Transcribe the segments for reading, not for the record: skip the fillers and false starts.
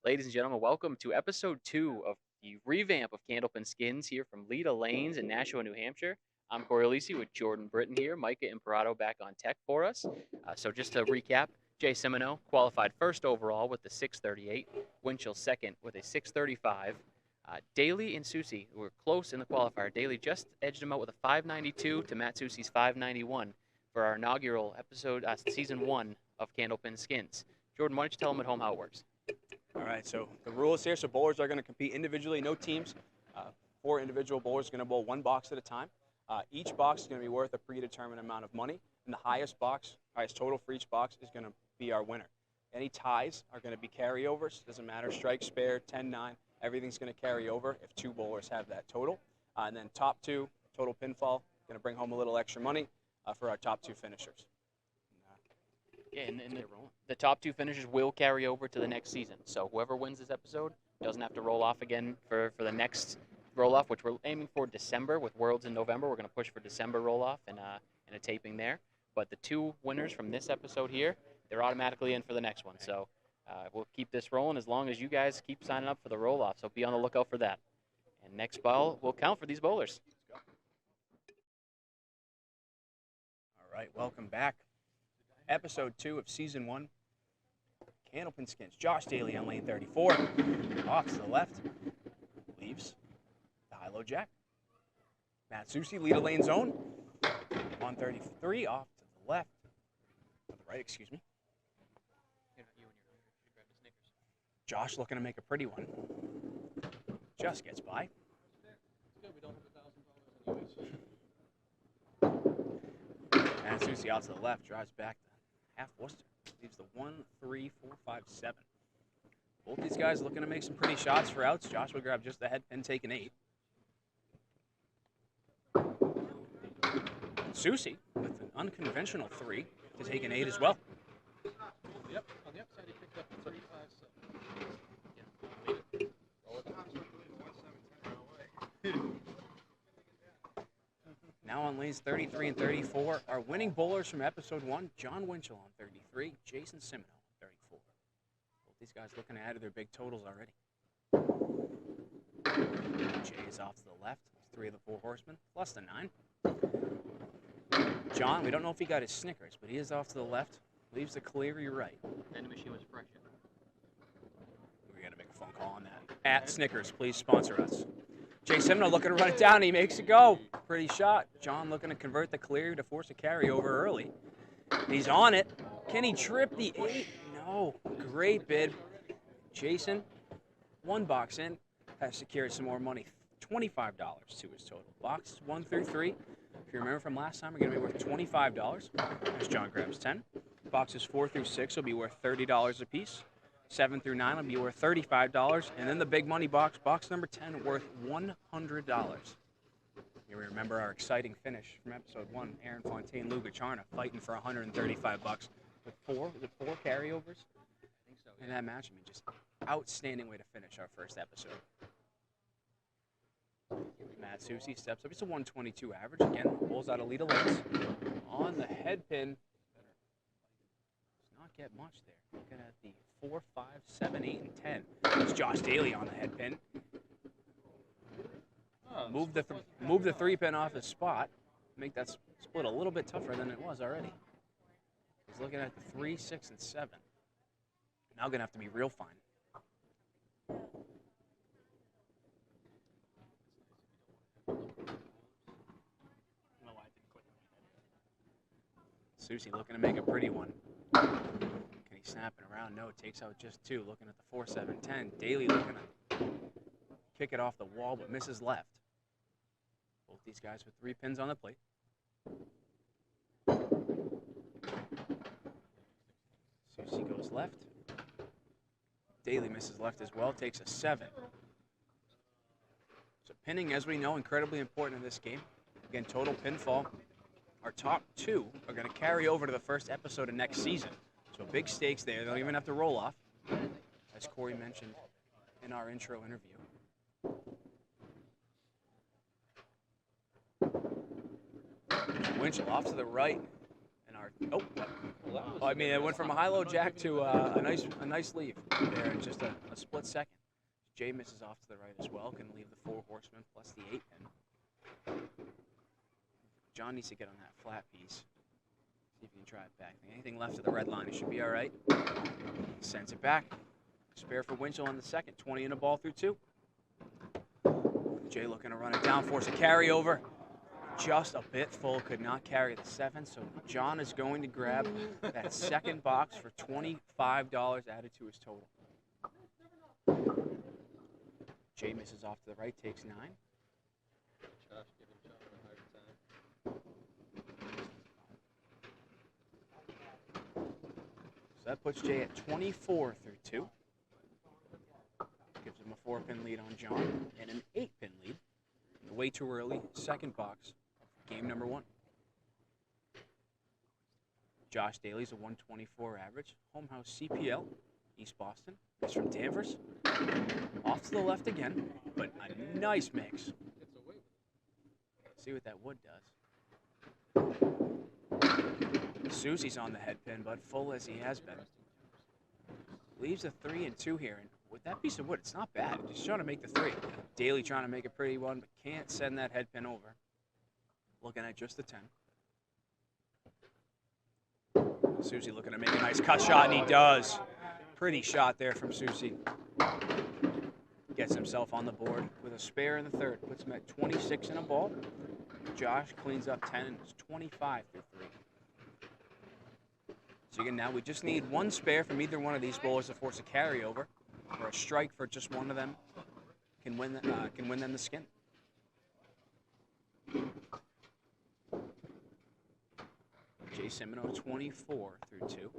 Ladies and gentlemen, welcome to episode 2 of the revamp of Candlepin Skins here from Leda Lanes in Nashua, New Hampshire. I'm Corey Lisi with Jordan Britton here, Micah Imperato back on tech for us. So just to recap, Jay Simoneau qualified first overall with the 638, Winchell second with a 635. Daley and Soucy were close in the qualifier. Daley just edged him out with a 592 to Matt Soucy's 591 for our inaugural episode, season 1 of Candlepin Skins. Jordan, why don't you tell them at home how it works? All right, so the rules here, so bowlers are going to compete individually, no teams. 4 individual bowlers are going to bowl 1 box at a time. Each box is going to be worth a predetermined amount of money, and the highest total for each box is going to be our winner. Any ties are going to be carryovers. Doesn't matter, strike, spare, 10-9, everything's going to carry over if 2 bowlers have that total. And then top 2, total pinfall, going to bring home a little extra money for our top 2 finishers. Yeah, and the top 2 finishers will carry over to the next season. So whoever wins this episode doesn't have to roll off again for the next roll-off, which we're aiming for December with Worlds in November. We're going to push for December roll-off and a taping there. But the 2 winners from this episode here, they're automatically in for the next one. So we'll keep this rolling as long as you guys keep signing up for the roll-off. So be on the lookout for that. And next ball will count for these bowlers. All right, welcome back. Episode 2 of Season 1, Candlepin Skins. Josh Daley on lane 34, off to the left, leaves the high-low jack. Matt Soucy, lead a lane zone, 133, off to the left, to the right, excuse me. Josh looking to make a pretty one. Just gets by. Matt Soucy out to the left, drives back half Worcester, leaves the 1, 3, 4, 5, 7. Both these guys looking to make some pretty shots for outs. Josh will grab just the head pin, taking 8. Soucy with an unconventional 3 to take an 8 as well. Yep, on the upside he picked up the 3, 5, 7. Now on lanes 33 and 34, our winning bowlers from episode 1, Jon Winchell on 33, Jason Simoneau on 34. Both these guys looking to add to their big totals already. Jay is off to the left, 3 of the 4 horsemen, plus the 9. John, we don't know if he got his Snickers, but he is off to the left, leaves the Cleary right. Then the machine was fresh. We got to make a phone call on that. At Snickers, please sponsor us. Jay Simoneau looking to run it down. He makes it go. Pretty shot. John looking to convert the Cleary to force a carryover early. He's on it. Can he trip the 8? No. Great bid. Jason, 1 box in, has secured some more money. $25 to his total. Boxes 1 through 3. If you remember from last time, are going to be worth $25. As John grabs 10. Boxes 4 through 6 will be worth $30 a piece. 7 through 9 will be worth $35, and then the big money box, box number 10, worth $100. You remember our exciting finish from episode 1, Aaron Fontaine, Lou Gacharna, fighting for $135 with 4 carryovers. I think so. In that match, I mean, just outstanding way to finish our first episode. Matt Soucy steps up. It's a 122 average. Again, pulls out a lead of lanes. On the head pin. Does not get much there. Looking at the 4, 5, 7, 8, and 10. It's Josh Daley on the head pin. Move the 3 pin off his spot. Make that split a little bit tougher than it was already. He's looking at the 3, 6, and 7. Now going to have to be real fine. Soucy looking to make a pretty one. Can he snap it around? No, takes out just 2. Looking at the 4, 7, 10. Daley looking to kick it off the wall, but misses left. Both these guys with 3 pins on the plate. Soucy goes left. Daley misses left as well, takes a 7. So pinning, as we know, incredibly important in this game. Again, total pinfall. Our top 2 are going to carry over to the first episode of next season. So big stakes there. They don't even have to roll off, as Corey mentioned in our intro interview. Winchell off to the right, and our Or, oh, I mean, it went from a high-low jack to a nice leave there in just a split second. Jay misses off to the right as well. Can leave the 4 horsemen plus the 8 pin. John needs to get on that flat piece. See if he can try it back. Anything left of the red line, it should be all right. Sends it back. Spare for Winchell on the second. 20 in a ball through 2. Jay looking to run it down, force a carryover. Just a bit full, could not carry the 7, so John is going to grab that second box for $25 added to his total. Jay misses off to the right, takes 9. So that puts Jay at 24 through 2. Gives him a 4-pin lead on John and an 8-pin lead. Way too early, second box, game number 1. Josh Daley's a 124 average. Home house CPL, East Boston. He's from Danvers. Off to the left again, but a nice mix. See what that wood does. Soucy's on the head pin, but full as he has been. Leaves a 3 and 2 here, and with that piece of wood, it's not bad. Just trying to make the 3. Daley trying to make a pretty one, but can't send that head pin over. Looking at just the 10. Soucy looking to make a nice cut shot, and he does. Pretty shot there from Soucy. Gets himself on the board with a spare in the 3rd. Puts him at 26 in a ball. Josh cleans up 10 and it's 25 through 3. So again, now we just need 1 spare from either one of these bowlers to force a carryover, or a strike for just one of them can win them the skin. Jay Simoneau 24 through 2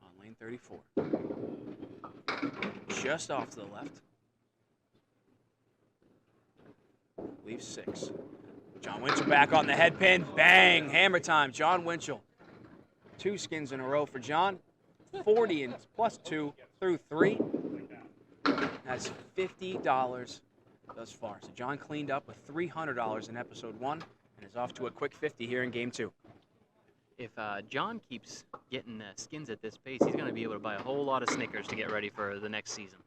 on lane 34. Just off to the left. Leaves 6. Jon Winchell back on the head pin. Bang! Hammer time. Jon Winchell. 2 skins in a row for John. 40 and plus 2 through 3. Has $50 thus far. So John cleaned up with $300 in episode 1 and is off to a quick 50 here in game 2. If John keeps getting skins at this pace, he's going to be able to buy a whole lot of Snickers to get ready for the next season.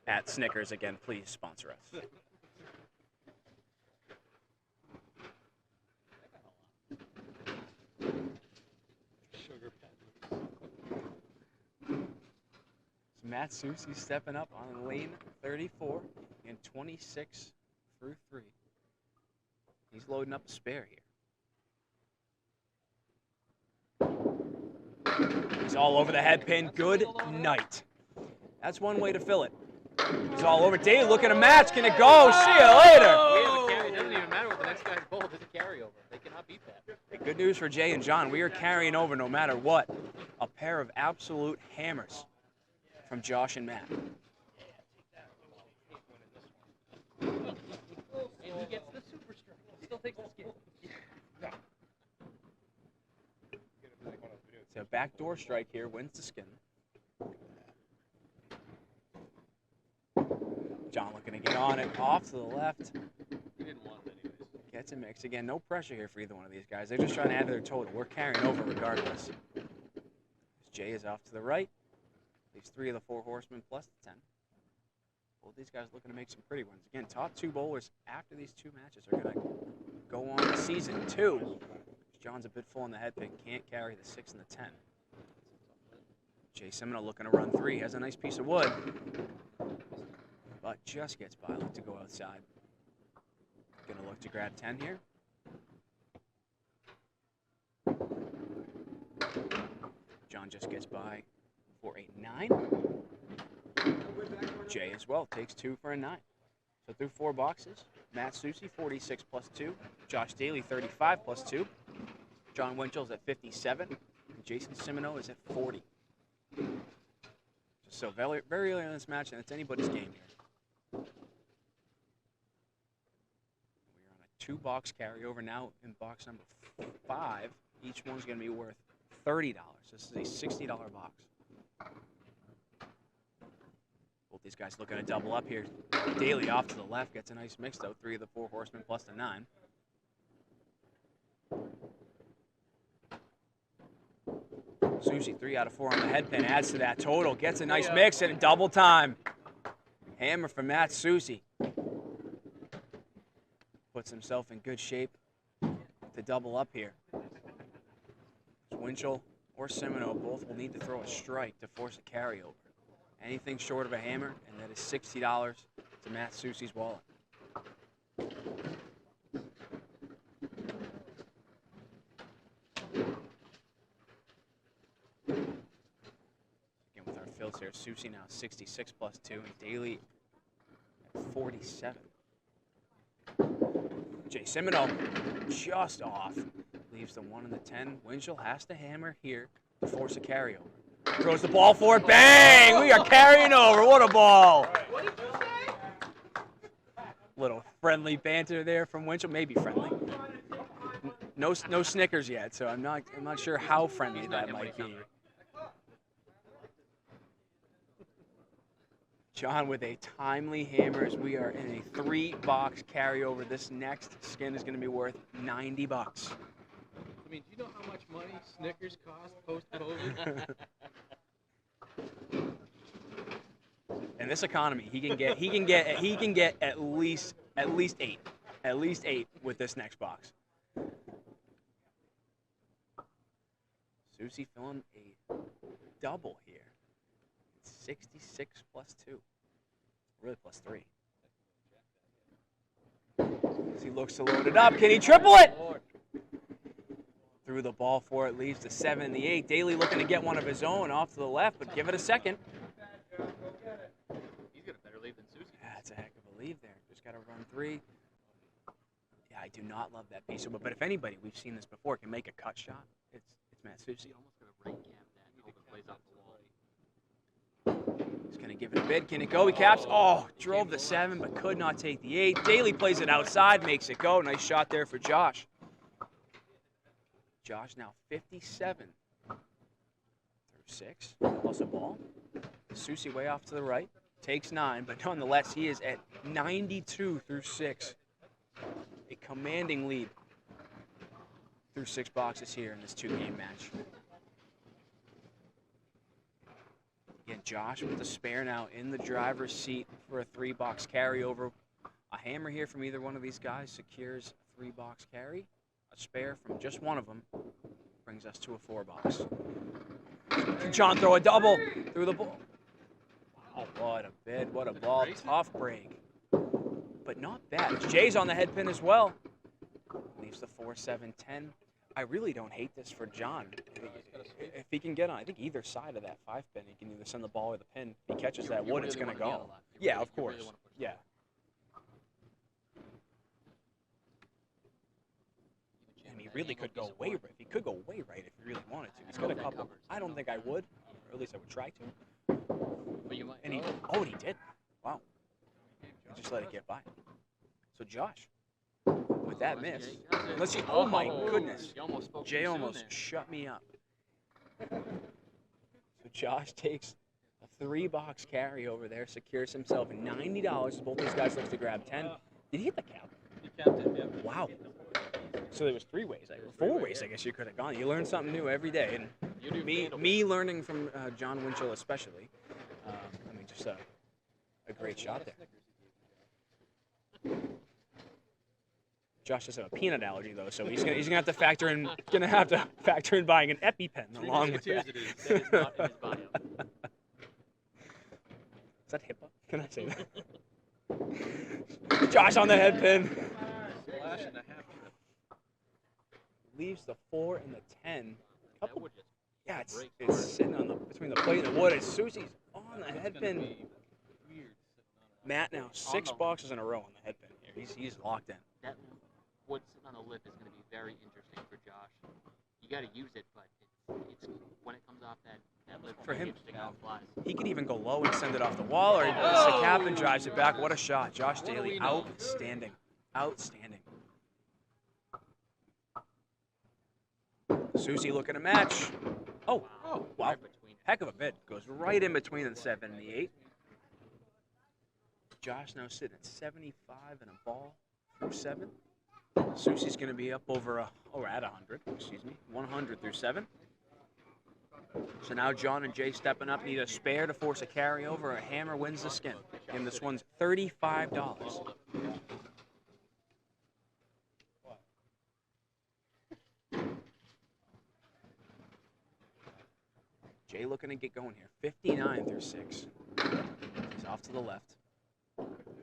At Snickers again, please sponsor us. Matt Soucy stepping up on lane 34 in 26 through 3. He's loading up a spare here. He's all over the head pin. Good night. That's one way to fill it. He's all over. Daley looking to match. Can it go? See you later. It doesn't even matter what the next guy's bowled. It's a carryover. They cannot beat that. Hey, good news for Jay and John. We are carrying over no matter what. A pair of absolute hammers from Josh and Matt. And he gets the super strike. Still takes the skin. So backdoor strike here wins the skin. John looking to get on it off to the left. He didn't want it anyways. Gets a mix. Again, no pressure here for either one of these guys. They're just trying to add to their total. We're carrying over regardless. Jay is off to the right. Leaves 3 of the 4 horsemen plus the 10. Both these guys looking to make some pretty ones. Again, top 2 bowlers after these 2 matches are going to go on to season 2. John's a bit full in the head pin. Can't carry the 6 and the 10. Jay Simoneau looking to run 3. Has a nice piece of wood. But just gets by. Look to go outside. Going to look to grab 10 here. John just gets by for a 9. Jay as well takes 2 for a 9. So through 4 boxes, Matt Soucy 46 plus 2, Josh Daley 35 plus 2, Jon Winchell's at 57, and Jason Simoneau is at 40. So very, very early in this match, and it's anybody's game here. We're on a 2-box carryover now in box number 5. Each one's going to be worth $30. This is a $60 box. Both these guys looking to double up here. Daley off to the left gets a nice mix though. 3 of the 4 horsemen plus the 9. Soucy, 3 out of 4 on the head pin, adds to that total, gets a nice mix and a double time. Hammer from Matt Soucy. Puts himself in good shape to double up here. Winchell or Simoneau both will need to throw a strike to force a carryover. Anything short of a hammer, and that is $60 to Matt Soucy's wallet. Again, with our fills here, Soucy now 66 plus 2, and Daley at 47. Jay Simoneau just off. Leaves the 1 and the 10. Winchell has to hammer here to force a carryover. Throws the ball for it. Bang! We are carrying over. What a ball! What did you say? Little friendly banter there from Winchell. Maybe friendly. No Snickers yet, so I'm not sure how friendly that might be. Jon with a timely hammer as we are in a 3-box carryover. This next skin is going to be worth $90. I mean, do you know how much money Snickers cost post-COVID? In this economy, he can get at least 8 with this next box. Soucy filling a double here. It's 66 plus 2. Really plus 3. As he looks to load it up, can he triple it? Threw the ball for it, leaves the 7 and the 8. Daley looking to get one of his own off to the left, but give it a second. He's got a better lead than Soucy. That's a heck of a lead there. Just got to run 3. Yeah, I do not love that piece of it, but if anybody, we've seen this before, can make a cut shot, it's Matt Soucy. Almost gonna right cap that and hope it plays off the wall. He's going to give it a bid. Can it go? He caps. Oh, drove the 7, but could not take the 8. Daley plays it outside, makes it go. Nice shot there for Josh. Josh now 57 through 6, plus a ball. Soucy way off to the right, takes 9, but nonetheless, he is at 92 through 6. A commanding lead through 6 boxes here in this 2-game match. Again, Josh with the spare now in the driver's seat for a 3-box carryover. A hammer here from either one of these guys secures a 3-box carry. A spare from just one of them brings us to a 4-box. Can Jon throw a double through the ball? Oh, what a bid, what a ball. Tough break, but not bad. Jay's on the head pin as well. Leaves the 4, 7, 10. I really don't hate this for Jon. If he can get on, I think either side of that 5 pin, he can either send the ball or the pin. If he catches that wood, it's going to go. Yeah, of course. Yeah. And he really could go way right. He could go way right if he really wanted to. He's got a couple. I don't think I would, or at least I would try to. But you might. And he, oh, he did. Wow. He just let it get by. So Josh, with that miss, let's see. Oh my goodness. Jay almost shut me up. So Josh takes a 3-box carry over there, secures himself $90. Both these guys look to grab 10. Did he hit the cap? He capped it, yeah. Wow. So there was 3 ways, 4 ways, I guess you could have gone. You learn something new every day, and me learning from Jon Winchell especially. I mean, just a great shot there. Josh does have a peanut allergy though, so he's gonna have to factor in buying an EpiPen along with that. That is not in his bio. Is that HIPAA? Can I say that? Josh on the head pin. Slash and a half. Leaves the 4 and the 10. That would just Yeah, it's sitting on between the plate and the wood. And Soucy's on the head pin. Matt now 6 boxes in a row on the head pin here. He's locked in. that wood sitting on the lip is going to be very interesting for Josh. You got to use it, but it's when it comes off that lip, For him, interesting how it flies. He could even go low and send it off the wall, or the captain drives it back. What a shot. Josh Daley, outstanding. Outstanding. Soucy looking to match. Oh, wow. Right between it. Heck of a bid. Goes right in between the 7 and the 8. Josh now sitting at 75 and a ball through 7. Soucy's going to be up over at 100, excuse me, 100 through 7. So now John and Jay stepping up, need a spare to force a carryover. A hammer wins the skin. And this one's $35. Jay looking to get going here. 59 through 6. He's off to the left.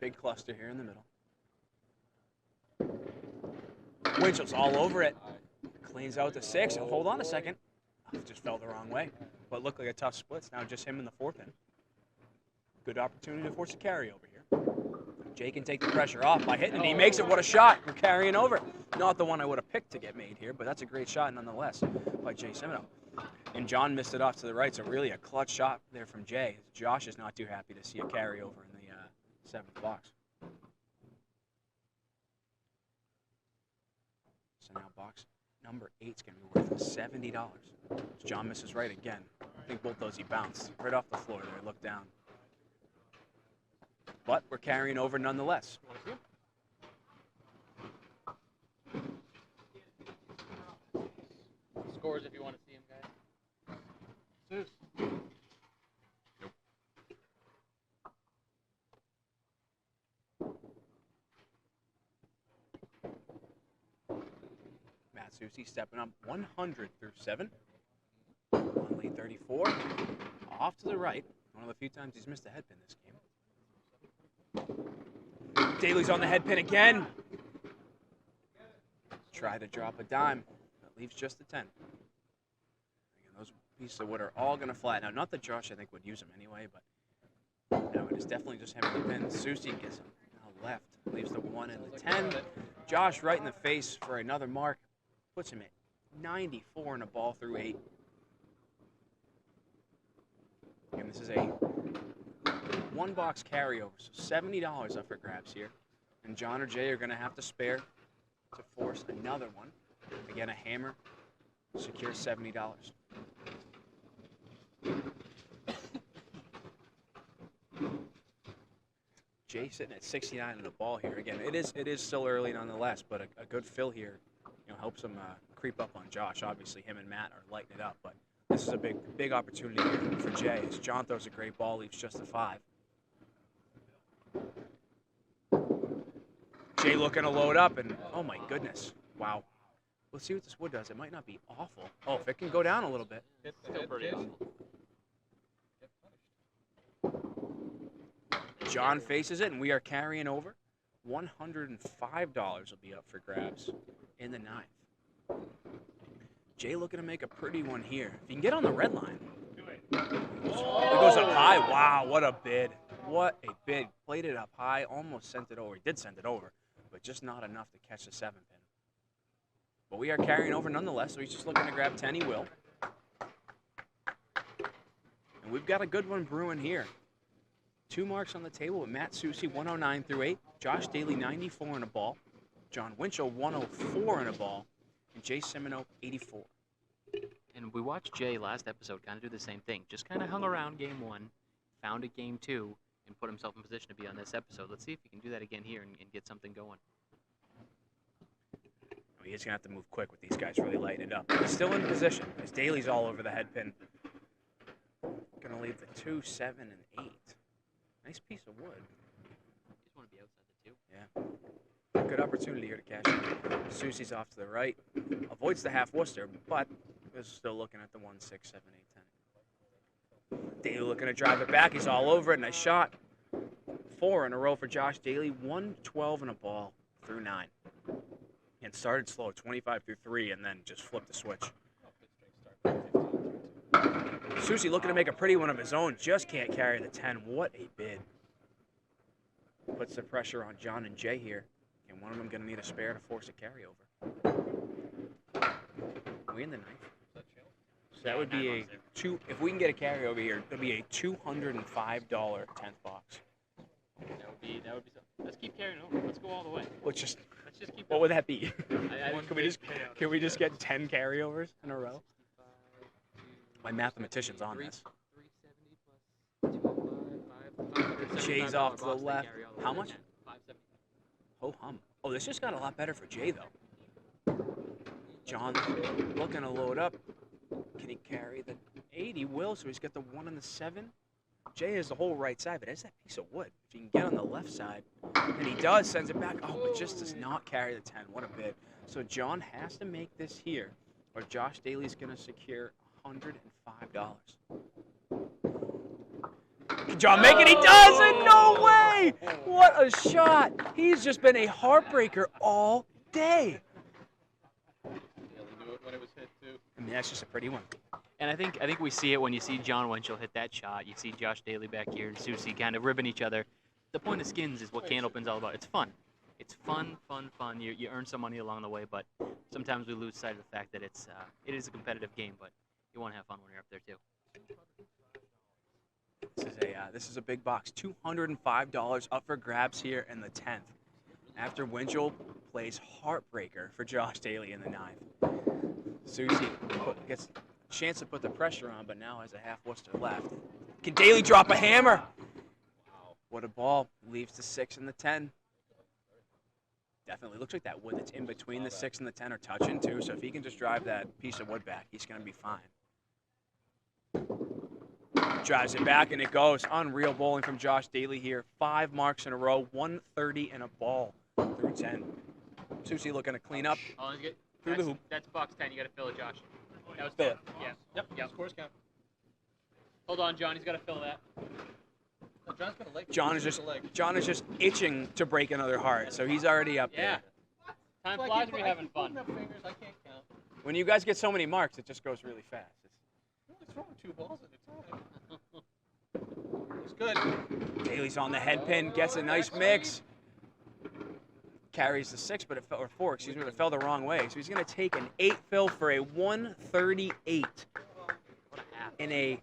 Big cluster here in the middle. Winchell's all over it. Cleans out the 6. Oh, hold on a second. Oh, just fell the wrong way. But looked like a tough splits. Now just him in the 4-pin. Good opportunity to force a carryover here. Jay can take the pressure off by hitting it. He makes it. What a shot. We're carrying over. Not the one I would have picked to get made here, but that's a great shot nonetheless by Jay Simoneau. And John missed it off to the right, so really a clutch shot there from Jay. Josh is not too happy to see a carryover in the 7th box. So now box number 8 is going to be worth $70. John misses right again. I think both those he bounced right off the floor there. Look down. But we're carrying over nonetheless. Scores if you want to see them, guys. Nope. Matt Soucy stepping up 100 through 7. On lead 34. Off to the right. One of the few times he's missed a head pin this game. Daley's on the head pin again. Try to drop a dime. That leaves just a 10. Again, those pieces of wood are all going to flat. Now, not that Josh, I think, would use them anyway, but no, it is definitely just him in the pin. Soucy gets him now left. Leaves the 1 and the 10. Josh right in the face for another mark. Puts him at 94 and a ball through 8. And this is a 1-box carryover, so $70 up for grabs here. And John or Jay are going to have to spare to force another one. Again, a hammer secures $70. Jay sitting at 69 and a ball here. Again, it is still early nonetheless, but a good fill here, helps him creep up on Josh. Obviously, him and Matt are lighting it up, but this is a big opportunity here for Jay as John throws a great ball, leaves just a 5. Jay looking to load up, and oh my goodness, wow. Let's see what this wood does. It might not be awful. Oh, if it can go down a little bit. It's still pretty awful. John faces it, and we are carrying over. $105 will be up for grabs in the 9th. Jay looking to make a pretty one here. If you can get on the red line. It goes up high. Wow, what a bid. What a bid. Played it up high, almost sent it over. He did send it over, but just not enough to catch the 7-pin. But we are carrying over nonetheless, so he's just looking to grab 10. He will. And we've got a good one brewing here. 2 marks on the table with Matt Soucy, 109 through 8. Josh Daley, 94 and a ball. Jon Winchell, 104 and a ball. And Jay Simoneau, 84. And we watched Jay last episode kind of do the same thing. Just kind of hung around game 1, found a game 2, and put himself in position to be on this episode. Let's see if he can do that again here and get something going. He's going to have to move quick with these guys really lighting it up. He's still in position as Daley's all over the head pin. Going to leave the 2, 7, and 8. Nice piece of wood. Just want to be outside the 2. Yeah. Good opportunity here to cash in. Soucy's off to the right. Avoids the half Worcester, but is still looking at the 1, 6, 7, 8, 10. Daley looking to drive it back. He's all over it. Nice shot. 4 in a row for Josh Daley. 112 and a ball through 9. And started slow, 25 through 3, and then just flipped the switch. Soucy looking to make a pretty one of his own. Just can't carry the 10. What a bid. Puts the pressure on John and Jay here. And one of them going to need a spare to force a carryover. Are we in the 9th? So that would be a if we can get a carryover here, it'll be a $205 10th box. That would be something. Let's keep carrying over. Let's go all the way. Let's just keep. What would that be? Can Can we just get 10 carryovers in a row? My mathematician's on this. 370 plus Jay's off to the $575 left. carry all the How way much? to 10. 570. Ho hum. Oh, this just got a lot better for Jay though. John looking to load up. Can he carry the 8, he will, so he's got the 1 and the 7. Jay has the whole right side, but there's that piece of wood. If he can get on the left side, and he does, sends it back. Oh, but just does not carry the 10. What a bit. So Jon has to make this here, or Josh Daley's going to secure $105. Can Jon make it? He doesn't! No way! What a shot! He's just been a heartbreaker all day. Daley knew it when it was hit too. I mean, that's just a pretty one. And I think we see it when you see Jon Winchell hit that shot. You see Josh Daley back here and Soucy kind of ribbing each other. The point of skins is what Candlepin's all about. It's fun. It's fun. You earn some money along the way, but sometimes we lose sight of the fact that it is a competitive game. But you want to have fun when you're up there too. This is a big box. $205 up for grabs here in the 10th. After Winchell plays heartbreaker for Josh Daley in the 9th. Soucy gets a chance to put the pressure on, but now has a half Worcester left. Can Daley drop a hammer? What a ball. Leaves the 6 and the 10. Definitely looks like that wood that's in between the 6 and the 10 are touching too, so if he can just drive that piece of wood back, he's going to be fine. Drives it back, and it goes. Unreal bowling from Josh Daley here. 5 marks in a row, 130 and a ball through 10. Soucy looking to clean up through the hoop. That's box 10. You got to fill it, Josh. That was Fill it. Yeah. Yep. Scores count. Hold on, John. He's got to fill that. No, John's got a leg. Jon is just itching to break another heart, so he's already up Yeah. there. Time flies when you're having fun. Fingers, I can't count. When you guys get so many marks, it just goes really fast. You're only throwing 2 balls at a time. It's good. Daley's on the head pin, gets a nice mix. Carries the 6, but it fell, or 4, excuse me, but it fell the wrong way. So he's going to take an 8 fill for a 138 in an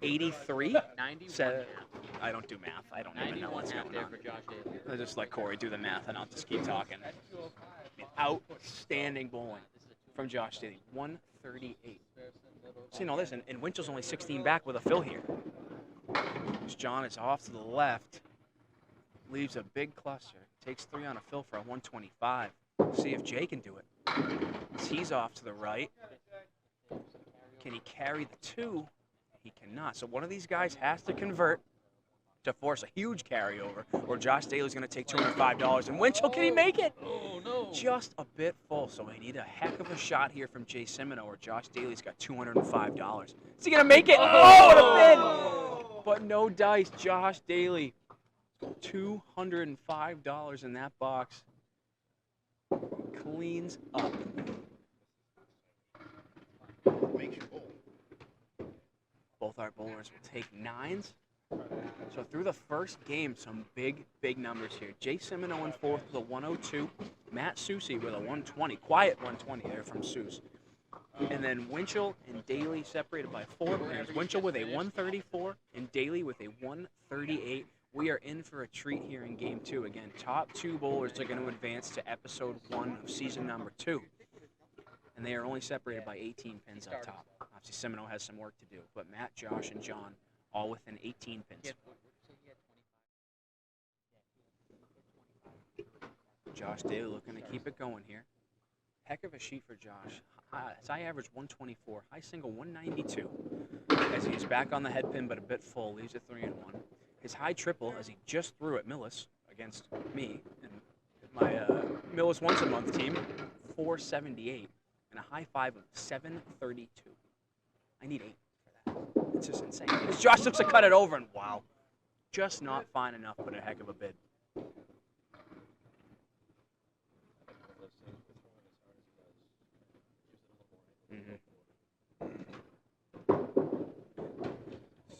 83. 91 I don't do math. I don't even know what's going there on. for Josh Daley. I'll just let Corey do the math, and I'll just keep talking. Outstanding bowling from Josh Daley. 138. See, no, listen, and Winchell's only 16 back with a fill here. Jon is off to the left. Leaves a big cluster. Takes 3 on a fill for a 125. See if Jay can do it. He's off to the right. Can he carry the 2? He cannot. So one of these guys has to convert to force a huge carryover, or Josh Daley's going to take $205. And Winchell, can he make it? Oh, no. Just a bit full, so we need a heck of a shot here from Jay Simoneau, or Josh Daley's got $205. Is he going to make it? Oh, what a bid! But no dice. Josh Daley, $205 in that box. Cleans up. Both our bowlers will take 9s. So through the first game, some big numbers here. Jay Simoneau in 4th with a 102. Matt Soucy with a 120. Quiet 120 there from Soucy. And then Winchell and Daley separated by 4 pairs. Winchell with a 134 and Daley with a 138. We are in for a treat here in Game 2. Again, top 2 bowlers are going to advance to Episode 1 of Season number 2. And they are only separated by 18 pins up top. Obviously, Simoneau has some work to do. But Matt, Josh, and Jon all within 18 pins. Josh Daley looking to keep it going here. Heck of a sheet for Josh. His high average 124, high single 192. As he's back on the head pin, but a bit full, leaves it 3-1. His high triple, as he just threw at Millis against me and my Millis once a month team, 478, and a high 5 of 732. I need 8 for that. It's just insane. As Josh looks to cut it over, and wow, just not fine enough, but a heck of a bid.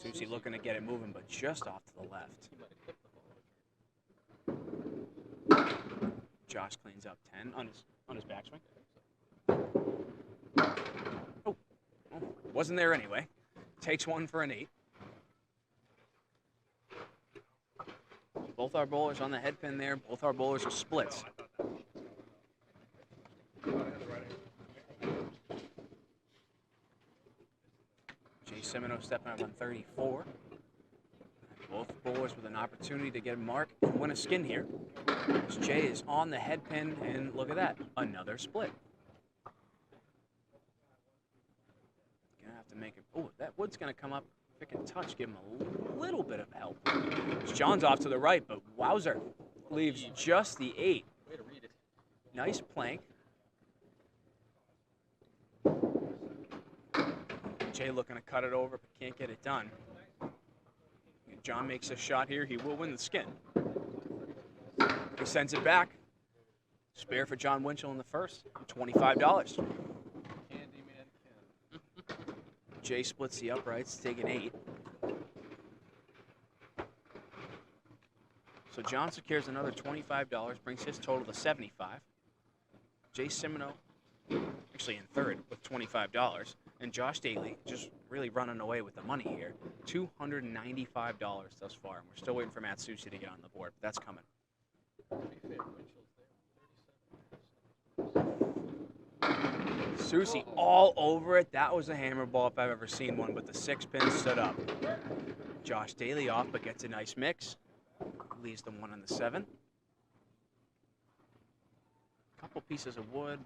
Soucy looking to get it moving, but just off to the left. Josh cleans up 10 on his backswing. Oh, wasn't there anyway. Takes 1 for an 8. Both our bowlers on the head pin there. Both our bowlers are splits. Jay Simoneau stepping up on 34. Both bowlers with an opportunity to get a mark and win a skin here. As Jay is on the head pin, and look at that, another split. Gonna have to make it. Oh, that Wood's going to come up. If it can touch, give him a little bit of help. John's off to the right, but wowzer. Leaves just the 8. Way to read it. Nice plank. Jay looking to cut it over, but can't get it done. And John makes a shot here. He will win the skin. He sends it back. Spare for Jon Winchell in the first. $25. Candyman Ken. Jay splits the uprights, taking 8. So John secures another $25, brings his total to 75. Jay Simoneau, actually in third with $25. And Josh Daley just really running away with the money here. $295 thus far. And we're still waiting for Matt Soucy to get on the board, but that's coming. To be fair, Winchell's there. Soucy all over it. That was a hammer ball if I've ever seen one, but the 6-pin stood up. Josh Daley off, but gets a nice mix. Leaves the 1 and the 7. Couple pieces of wood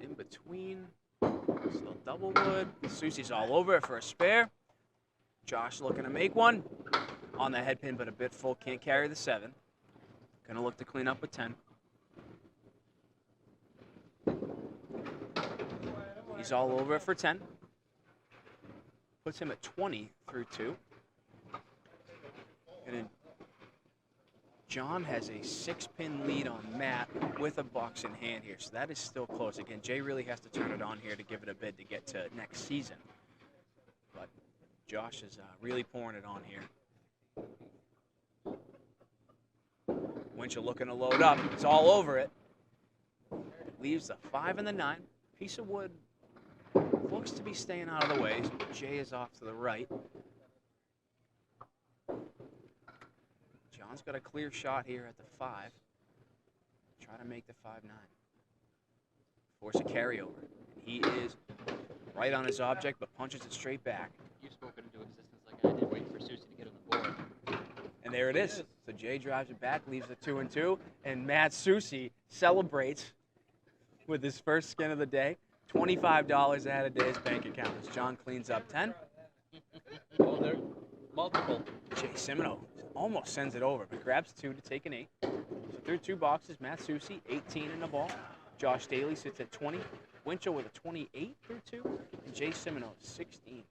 in between. Still double wood. Soucy's all over it for a spare. Josh looking to make one. On the head pin, but a bit full. Can't carry the 7. Gonna look to clean up with 10. He's all over it for 10. Puts him at 20 through 2. And then John has a 6-pin lead on Matt with a box in hand here, so that is still close. Again, Jay really has to turn it on here to give it a bid to get to next season. But Josh is really pouring it on here. Winchell looking to load up. It's all over it. Leaves the 5 and the 9. Piece of wood looks to be staying out of the way. Jay is off to the right. John's got a clear shot here at the 5. Try to make the 5-9. Force a carryover. And he is right on his object, but punches it straight back. You spoke it into existence like I did, waiting for Soucy to get on the board. And there it is. So Jay drives it back, leaves the 2 and 2, and Matt Soucy celebrates with his first skin of the day. $25 ahead of Day's bank account as John cleans up 10. Oh, there, multiple. Jay Simoneau almost sends it over, but grabs 2 to take an 8. So through 2 boxes, Matt Soucy, 18 in the ball. Josh Daley sits at 20. Winchell with a 28 through 2. And Jay Simoneau, 16.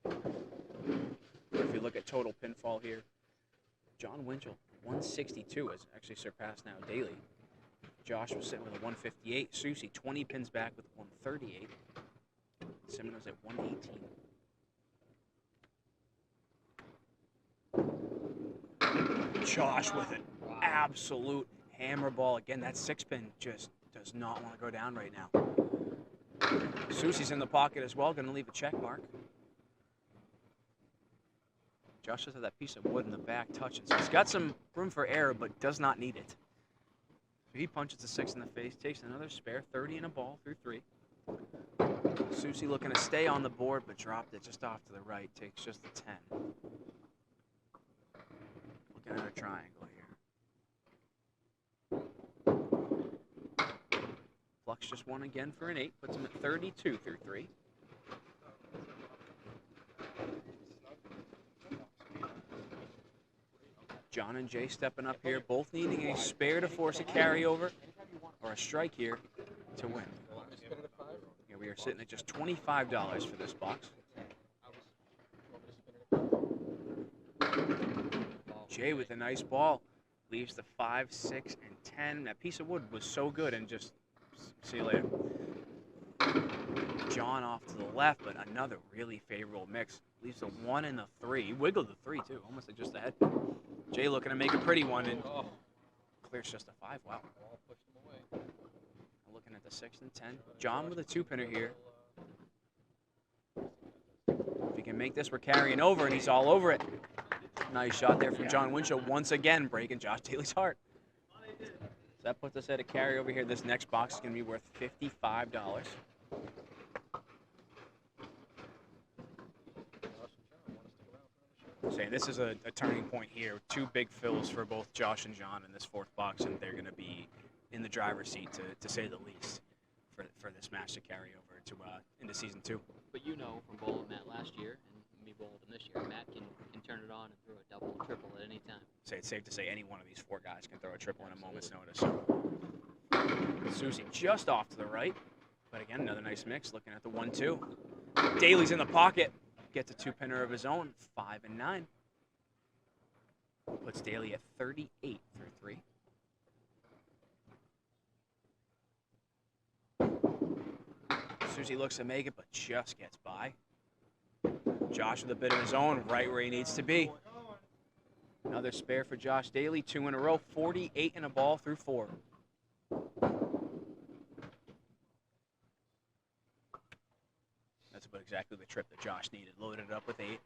If you look at total pinfall here, Jon Winchell, 162 has actually surpassed now Daley. Josh was sitting with a 158. Soucy, 20 pins back with 138. Simoneau's at 118. Josh with an absolute hammer ball. Again, that 6-pin just does not want to go down right now. Soucy's in the pocket as well, going to leave a check mark. Josh does have that piece of wood in the back touching. So he's got some room for error, but does not need it. So he punches the 6 in the face, takes another spare, 30 in a ball through 3. Soucy looking to stay on the board, but dropped it just off to the right, takes just the 10. Looking at a triangle here. Flux just won again for an 8, puts him at 32 through 3. John and Jay stepping up here, both needing a spare to force a carryover or a strike here to win. Yeah, we are sitting at just $25 for this box. Jay with a nice ball leaves the 5, 6, and 10. That piece of wood was so good, and just see you later. John off to the left, but another really favorable mix. Leaves the 1 and the 3. He wiggled the 3 too, almost like just the head. Jay looking to make a pretty one, and clears just a 5. Wow. Looking at the 6 and 10. John with a 2-pinner here. If he can make this, we're carrying over, and he's all over it. Nice shot there from Jon Winchell, once again breaking Josh Daley's heart. So that puts us at a carryover here. This next box is going to be worth $55. Saying this is a turning point here. 2 big fills for both Josh and John in this 4th box, and they're going to be in the driver's seat, to say the least, for this match to carry over to into season 2. But you know from bowling Matt last year and me bowling him this year, Matt can turn it on and throw a double or triple at any time. Say it's safe to say any one of these 4 guys can throw a triple in a moment's notice. Soucy just off to the right, but again, another nice mix. Looking at the 1-2. Daley's in the pocket. Gets a 2-pinner of his own, 5 and 9. Puts Daley at 38 through 3. Soucy looks to make it, but just gets by. Josh with a bit of his own, right where he needs to be. Another spare for Josh Daley, 2 in a row, 48 in a ball through 4. That's about exactly the trip that Josh needed. Loaded it up with 8.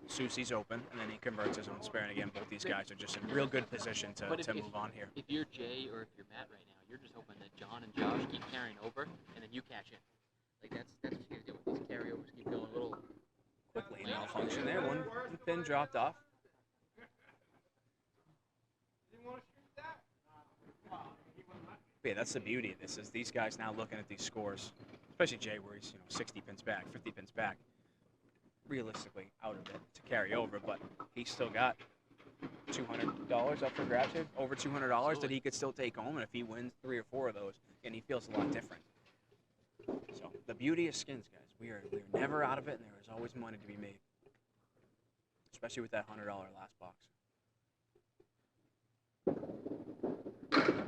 Soucy's open, and then he converts his own spare. And again, both these guys are just in real good position to move on here. If you're Jay or if you're Matt right now, you're just hoping that John and Josh keep carrying over, and then you catch in. Like that's what you gotta do with these carryovers. Keep going a little Quickly malfunction there. One pin dropped off. But yeah, that's the beauty of this, is these guys now looking at these scores, especially Jay, where he's 60 pins back, 50 pins back, realistically out of it to carry over, but he's still got $200 up for grabs here, over $200 that he could still take home, and if he wins 3 or 4 of those, and he feels a lot different. So the beauty of skins, guys, we're never out of it, and there is always money to be made, especially with that $100 last box.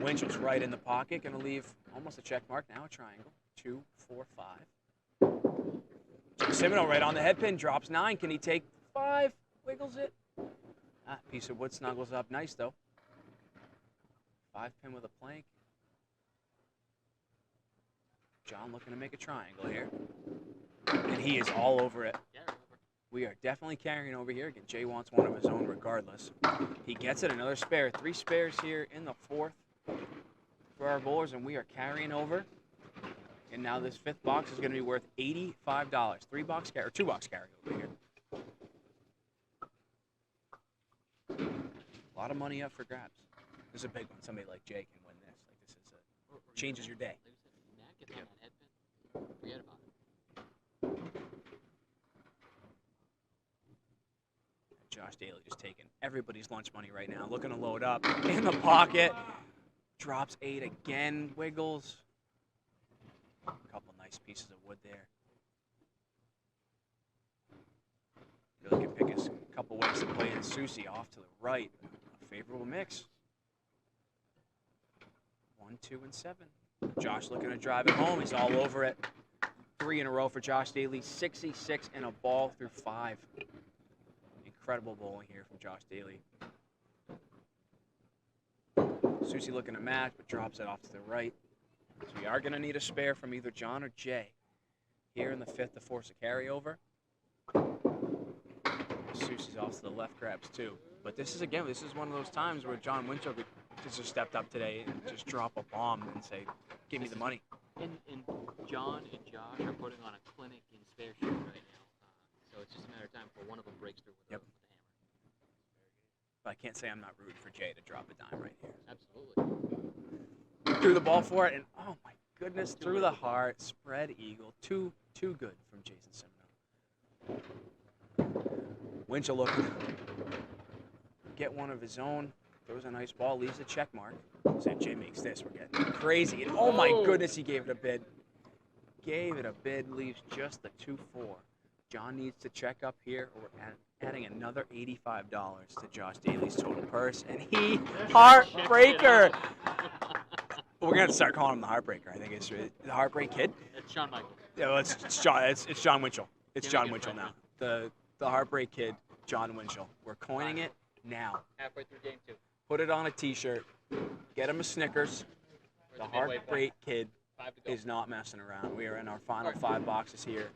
Winchell's right in the pocket, going to leave almost a check mark, now a triangle. 2, 4, 5. Simoneau right on the head pin, drops 9. Can he take 5? Wiggles it. Piece of wood snuggles up nice, though. 5 pin with a plank. John looking to make a triangle here. And he is all over it. We are definitely carrying over here. Again, Jay wants one of his own regardless. He gets it, another spare. 3 spares here in the 4th for our bowlers, and we are carrying over. And now this 5th box is going to be worth $85. 3-box carry, or 2-box carry over here. A lot of money up for grabs. This is a big one. Somebody like Jay can win this. Like, this is changes your day. Matt gets on that head pin. Forget about it. Josh Daley just taking everybody's lunch money right now. Looking to load up in the pocket. Drops 8 again. Wiggles. A couple nice pieces of wood there. Really can pick a couple ways to play in. Soucy off to the right. A favorable mix. 1, 2, and 7. Josh looking to drive it home. He's all over it. 3 in a row for Josh Daley. 66 in a ball through 5. Incredible bowling here from Josh Daley. Soucy looking to match, but drops it off to the right. So we are going to need a spare from either John or Jay here in the 5th to force a carryover. Soucy's off to the left, grabs 2. But this is one of those times where Jon Winchell just stepped up today and just drop a bomb and say, give me the money. And John and Josh are putting on a clinic in spare shoot right now. So it's just a matter of time before one of them breaks through with, with the hammer. But I can't say I'm not rooting for Jay to drop a dime right here. Absolutely. Threw the ball for it, and oh my goodness, through the heart, spread eagle. Too good from Jason Simoneau. Winchell looking to get one of his own. Throws a nice ball, leaves a check mark. Said Jay makes this. We're getting crazy. And oh my goodness, he gave it a bid. Gave it a bid, leaves just the 2-4. John needs to check up here, or we're adding another $85 to Josh Daley's total purse, and he heartbreaker. We're gonna start calling him the heartbreaker. I think it's the Heartbreak Kid. It's Shawn Michaels. Yeah, well, it's Jon Winchell. It's Jon Winchell now. The Heartbreak Kid, Jon Winchell. We're coining it now. Halfway through game 2. Put it on a T-shirt. Get him a Snickers. The Heartbreak Kid is not messing around. We are in our final 5 boxes here.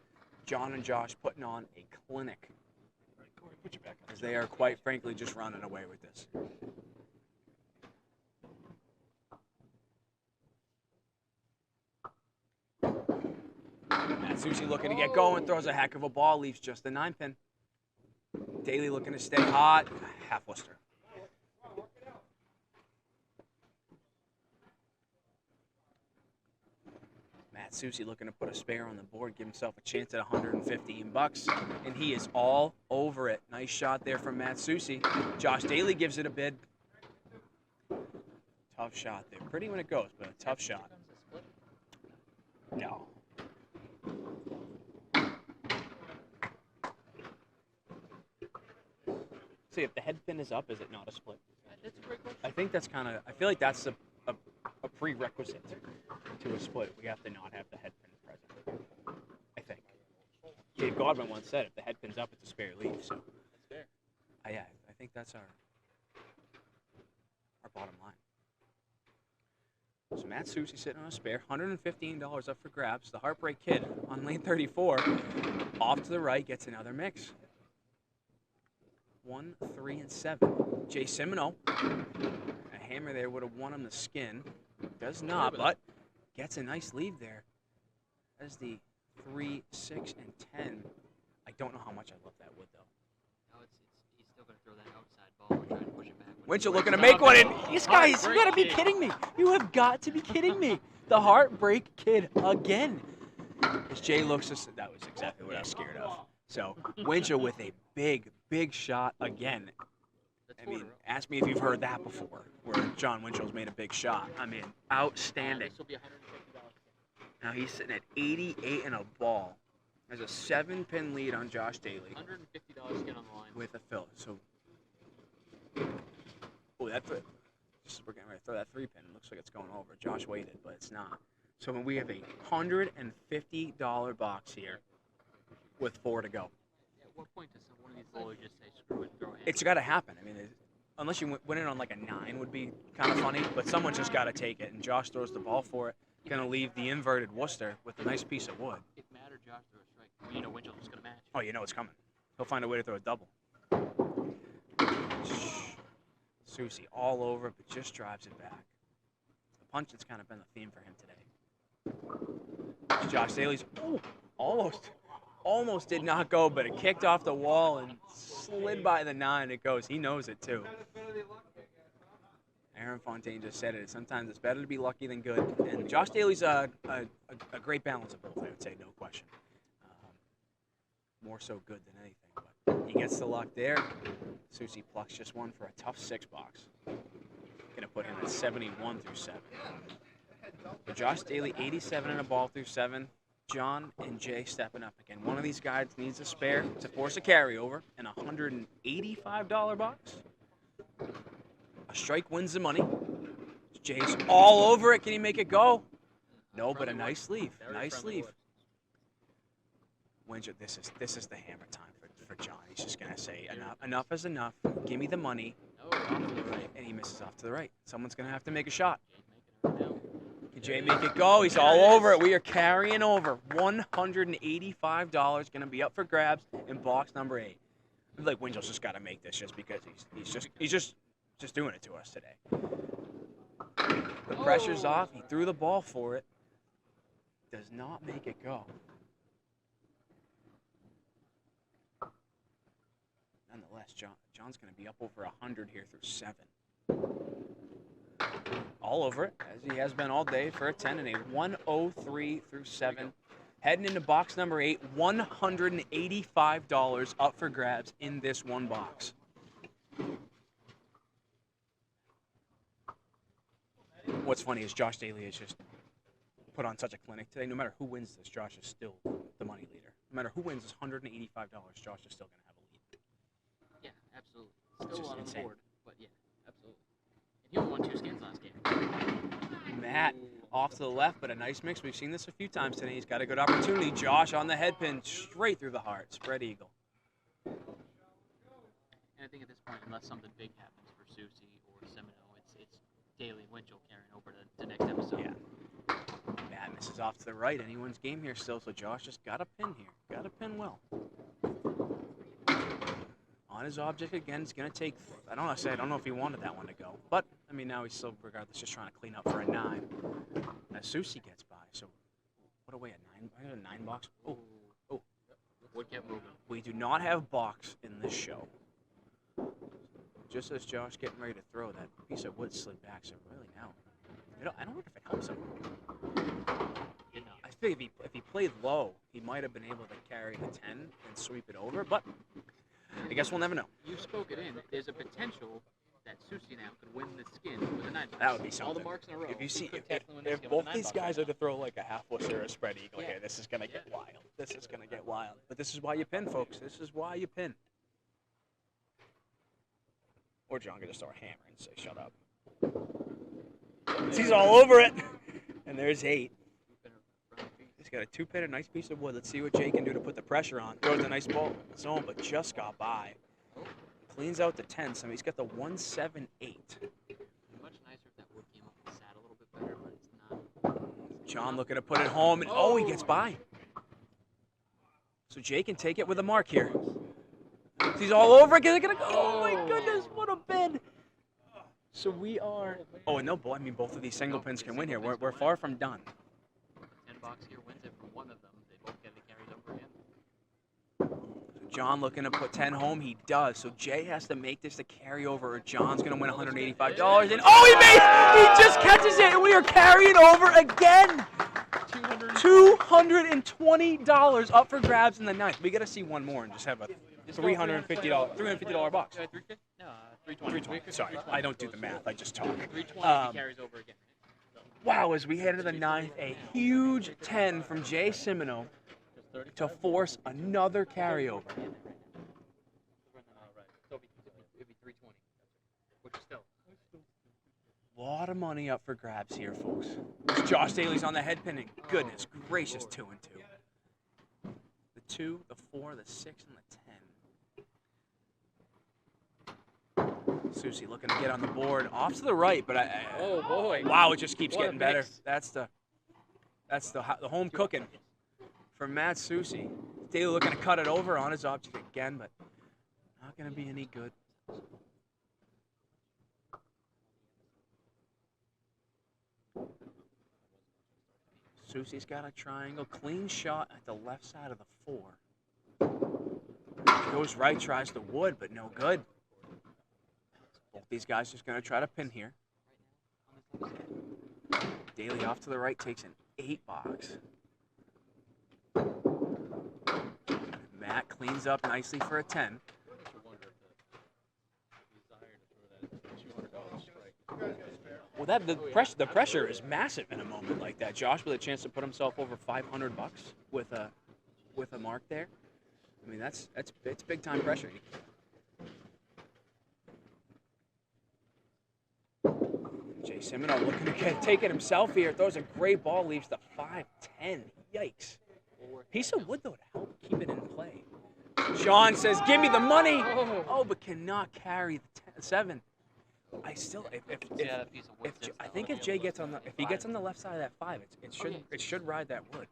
John and Josh putting on a clinic, as they are quite frankly just running away with this. Soucy looking to get going, throws a heck of a ball, leaves just the 9 pin. Daley looking to stay hot, half Worcester. Matt Soucy looking to put a spare on the board, give himself a chance at $115, and he is all over it. Nice shot there from Matt Soucy. Josh Daley gives it a bid. Tough shot there. Pretty when it goes, but a tough shot. No. See, if the head pin is up, is it not a split? That's a great question. I think that's kind of, I feel like that's a prerequisite to a split. We have to not have the head pin present, I think. Dave Godwin once said, if the head pin's up, it's a spare leave. So, That's fair. yeah, I think that's our bottom line. So Matt Soucy sitting on a spare, $115 up for grabs. The Heartbreak Kid on lane 34, off to the right, gets another mix. 1, 3, and 7. Jay Simoneau, a hammer there would have won him the skin. Does not, but gets a nice lead there. As the 3, 6, and 10. I don't know how much I love that wood though. No, he's still going to throw that outside ball and try to push it back. Winchell looking to make one, and these guys, you gotta be kidding me. You have got to be kidding me. The Heartbreak Kid again. As Jay looks, that was exactly what I was scared of. So Winchell with a big, big shot again. I mean, ask me if you've heard that before, where Jon Winchell's made a big shot. I mean, outstanding. This will be $150. Now he's sitting at 88 and a ball. There's a 7-pin lead on Josh Daley. $150 skin on the line. With a fill. So, oh, that we're getting ready to throw that 3-pin. Looks like it's going over. Josh waited, but it's not. So we have a $150 box here with 4 to go. At what point does one of these bowlers just say screw it and throw a hand? It's got to happen. I mean, unless you win it on like a 9 would be kind of funny, but someone's just got to take it. And Josh throws the ball for it. Going to leave the inverted Worcester with a nice piece of wood. If Matt or Josh throw a strike, well, you know Winchell's just going to match. Oh, you know it's coming. He'll find a way to throw a double. Soucy all over, but just drives it back. The punching's kind of been the theme for him today. Josh Daley's almost did not go, but it kicked off the wall and slid by the 9. It goes. He knows it too. Aaron Fontaine just said it. Sometimes it's better to be lucky than good. And Josh Daley's a great balance of both, I would say, no question. More so good than anything. But he gets the luck there. Soucy plucks just one for a tough 6 box. Going to put him at 71 through 7. So Josh Daley, 87 and a ball through 7. John and Jay stepping up again. One of these guys needs a spare to force a carryover in a $185 box. A strike wins the money. Jay's all over it. Can he make it go? No, but a nice leave. Nice leave. Winchell, this is the hammer time for John. He's just gonna say enough is enough. Give me the money. No, off to the right. And he misses off to the right. Someone's gonna have to make a shot. No. Can Jay make it go? He's all over it. We are carrying over. $185 gonna be up for grabs in box number 8. I feel like Winchell's just gotta make this just because he's just doing it to us today. The pressure's off. He threw the ball for it. Does not make it go. Nonetheless, John's going to be up over 100 here through 7. All over it, as he has been all day for a 10 and a 103 through 7. Heading into box number 8, $185 up for grabs in this one box. What's funny is Josh Daley has just put on such a clinic today. No matter who wins this, Josh is still the money leader. No matter who wins this $185, Josh is still going to have a lead. Yeah, absolutely. Still a lot on the insane. board, but yeah, absolutely. And he only won 2 skins last game. Matt off to the left, but a nice mix. We've seen this a few times today. He's got a good opportunity. Josh on the head pin, straight through the heart. Spread eagle. And I think at this point, unless something big happens for Soucy or Simoneau, it's Daley and Winchell carrying over to next episode. Yeah. Matt misses off to the right. Anyone's game here still, so Josh just got a pin here. Got a pin well. On his object again, it's going to take, I don't know if he wanted that one to go. But, I mean, now he's still, regardless, just trying to clean up for a 9. As Soucy gets by, so what a way, a 9? I got a 9 box. Oh. Wood kept moving. We do not have box in this show. Just as Josh getting ready to throw, that piece of wood slid back, so really now, I don't know if it helps him. Did not. I think if he played low, he might have been able to carry the 10 and sweep it over, but I guess we'll never know. You spoke it in. There's a potential that Soucy now could win the skin with a 9 box. That would be something. All the marks in a row. If you see, He could definitely win the if skin both with a these 9 box. guys are to throw like a half wuss or a spread eagle Yeah. here, this is gonna get Yeah. wild. This is gonna get wild. But this is why you pin, folks. This is why you pin. Or John could just start hammering and say, "Shut up." He's all over it. And there's 8. He's got a 2-pin, a nice piece of wood. Let's see what Jay can do to put the pressure on. Throws a nice ball zone, but just got by. Cleans out the 10, so he's got the 1-7-8. Much nicer if that wood came up and sat a little bit better, but it's not. John looking to put it home, and he gets by. So Jay can take it with a mark here. He's all over it. Gonna go. Oh my goodness, what a bid! So we are. Oh, and no, I mean both of these single pins can win here. We're far from done. 10 box here wins it from one of them. They both get it carries over again. So John looking to put 10 home. He does. So Jay has to make this a carryover, or John's gonna win $185. And he just catches it, and we are carrying over again. $220 up for grabs in the ninth. We got to see one more and just have a $350 box. 320. Sorry, I don't do the math. I just talk. 320 carries over again. Wow, as we head into the ninth, a huge 10 from Jay Simoneau to force another carryover. It'd be 320, which is still. A lot of money up for grabs here, folks. Josh Daley's on the head pinning. Goodness gracious, 2 and 2. The 2, the 4, the 6, and the 10. Soucy looking to get on the board. Off to the right, but Oh boy! wow, it just keeps What a getting better. mix. That's the home cooking for Matt Soucy. Daley looking to cut it over on his object again, but not going to be any good. Soucy's got a triangle, clean shot at the left side of the 4. Goes right, tries the wood, but no good. Both these guys just going to try to pin here. Daley off to the right takes an 8 box. Matt cleans up nicely for a 10. Well, the pressure is massive in a moment like that. Josh with a chance to put himself over $500 with a mark there. I mean, it's big time pressure. Jay Simoneau looking to take it himself here. Throws a great ball, leaves the 5-10. Yikes. Piece of wood though to help keep it in play. John says, "Give me the money." Oh, but cannot carry the 7. I still, I think if Jay gets if he gets on the left side of that 5, it should ride that wood.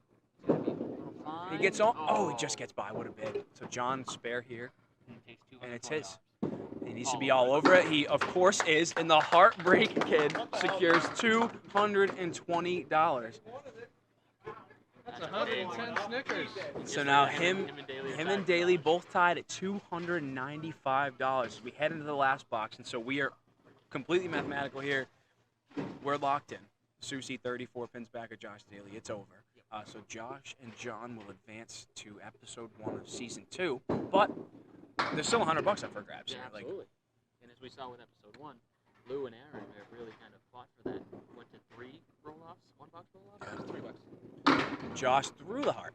He gets on. Oh, he just gets by. What a bid. So John spare here, and it's his. He needs to be all over it. He, of course, is, and the Heartbreak Kid secures $220. That's 110 Snickers. So now him and Daley both tied at $295 as we head into the last box, and so we are completely mathematical here. We're locked in. Soucy 34 pins back at Josh Daley. It's over. So Josh and John will advance to episode 1 of season 2, but there's still $100 up for grabs. Yeah, Like, absolutely. And as we saw with episode 1, Lou and Aaron have really kind of fought for that. Went to 3 roll-offs, 1 box roll-offs. It was $3. Josh threw the heart.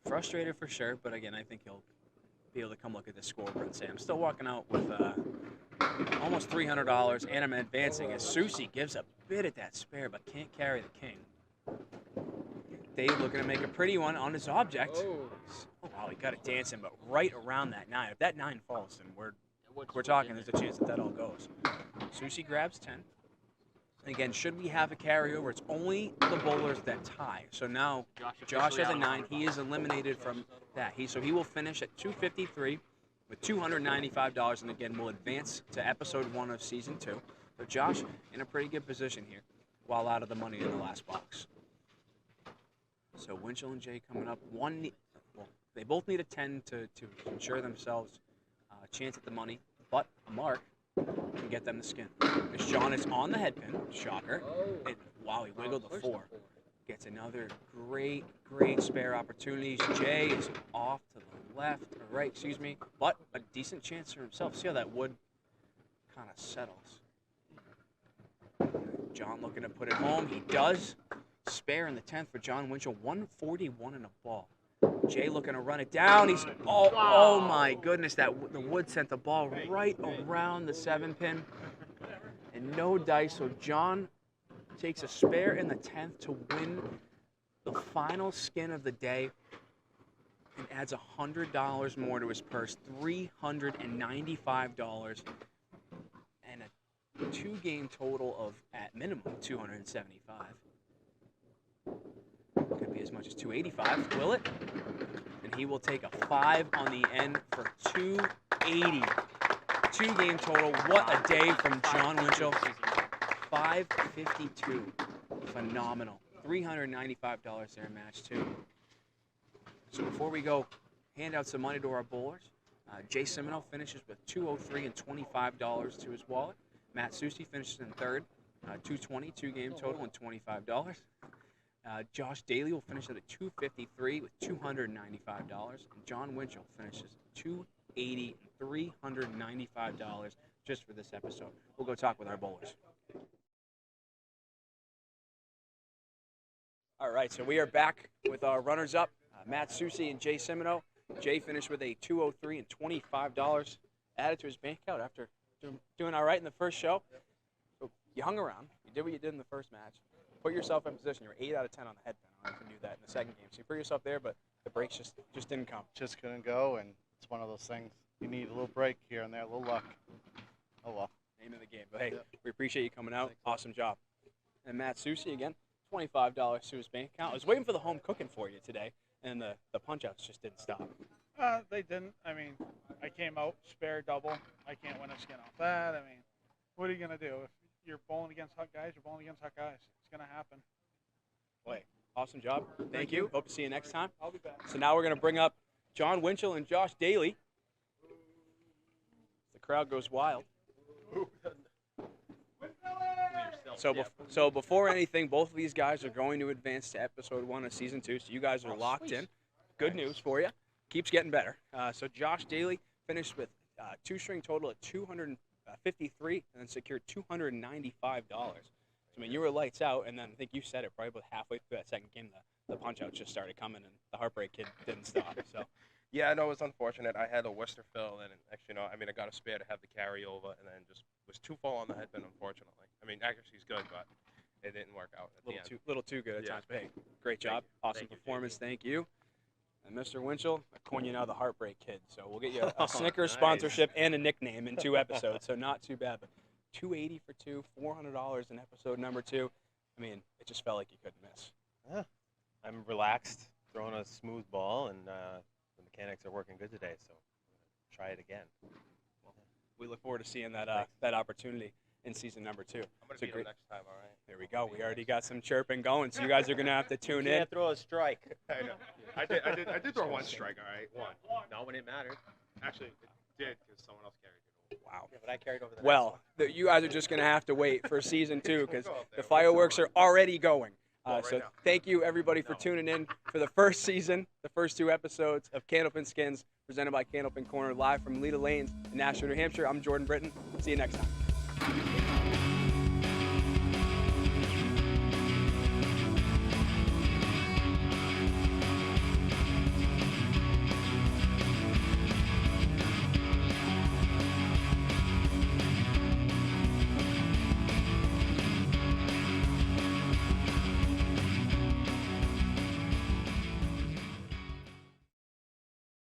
Frustrated for sure, but again, I think he'll be able to come look at this scoreboard and say, I'm still walking out with almost $300, and I'm advancing as Soucy gives a bit at that spare, but can't carry the king. Dave looking to make a pretty one on his object. Oh, wow, he got it dancing, but right around that 9. If that 9 falls, then we're talking. There's a chance that all goes. Soucy grabs 10. And again, should we have a carryover, it's only the bowlers that tie. So now Josh has a 9. He is eliminated from that. So he will finish at 253 with $295, and again, will advance to episode 1 of season 2. So Josh in a pretty good position here, while out of the money in the last box. So Winchell and Jay coming up. They both need a 10 to ensure themselves a chance at the money, but a mark can get them the skin. As John is on the head pin, shocker. Wow, he wiggled the 4. gets another great spare opportunities. Jay is off to the left, or right, excuse me, but a decent chance for himself. See how that wood kind of settles. John looking to put it home. He does. Spare in the 10th for Jon Winchell. 141 in a ball. Jay looking to run it down. He's oh my goodness! The wood sent the ball right around the 7-pin, and no dice. So John takes a spare in the 10th to win the final skin of the day, and adds $100 more to his purse. $395, and a 2-game total of at minimum 275. Could be as much as 285. Will it? And he will take a 5 on the end for 280. 2-game total. What a day from Jon Winchell. 552. Phenomenal. $395 there in match 2. So before we go hand out some money to our bowlers, Jay Simoneau finishes with $203 and $25 to his wallet. Matt Soucy finishes in third, $220, 2-game total and $25. Josh Daley will finish at a $253 with $295, and Jon Winchell finishes at $280 and $395 just for this episode. We'll go talk with our bowlers. All right, so we are back with our runners-up, Matt Soucy and Jay Simoneau. Jay finished with a $203 and $25 added to his bank account after doing all right in the first show. So you hung around. You did what you did in the first match. Put yourself in position. You were 8 out of 10 on the headpin. I don't know if you knew that in the second game. So you put yourself there, but the breaks just didn't come. Just couldn't go, and it's one of those things. You need a little break here and there, a little luck. Oh, well. Name of the game. But, hey, we appreciate you coming out. Awesome job. And Matt Soucy, again, $25 to his bank account. I was waiting for the home cooking for you today, and the punch-outs just didn't stop. They didn't. I mean, I came out, spare double. I can't win a skin off that. I mean, what are you going to do? If you're bowling against hot guys, you're bowling against hot guys. It's going to happen. Boy, awesome job. Thank you. Hope to see you next time. I'll be back. So now we're going to bring up Jon Winchell and Josh Daley. The crowd goes wild. So before anything, both of these guys are going to advance to episode 1 of season 2. So you guys are locked in. Good news for you. Keeps getting better. So Josh Daley finished with 2-string total at $253 and then secured $295. So, I mean, you were lights out, and then I think you said it probably about halfway through that second game, the punch-outs just started coming, and the Heartbreak Kid didn't stop. So, yeah, I know it was unfortunate. I had a Worcester fill, and actually, I mean, I got a spare to have the carryover, and then just was too full on the headpin, unfortunately. I mean, accuracy's good, but it didn't work out at the end. Little too good at Yeah. times. But hey, great job. Awesome performance. Thank you. And Mr. Winchell, I coin you now the Heartbreak Kid. So we'll get you a Snickers sponsorship and a nickname in 2 episodes. So not too bad. But $280 for 2, $400 in episode number 2. I mean, it just felt like you couldn't miss. Yeah. I'm relaxed, throwing a smooth ball, and the mechanics are working good today, so try it again. We look forward to seeing that that opportunity in season number 2. I'm going to beat him next time, all right? There we go. We already got some chirping going, so you guys are going to have to tune in. Can't throw a strike. I know. I did throw 1 strike, all right? 1. Not when it mattered. Actually, it did because someone else carried it. Wow. Yeah, but I carried over the Well, you guys are just going to have to wait for season 2 because the fireworks are already going. So thank you, everybody, for tuning in for the first season, the first 2 episodes of Candlepin Skins, presented by Candlepin Corner, live from Leda Lanes in Nashua, New Hampshire. I'm Jordan Britton. See you next time.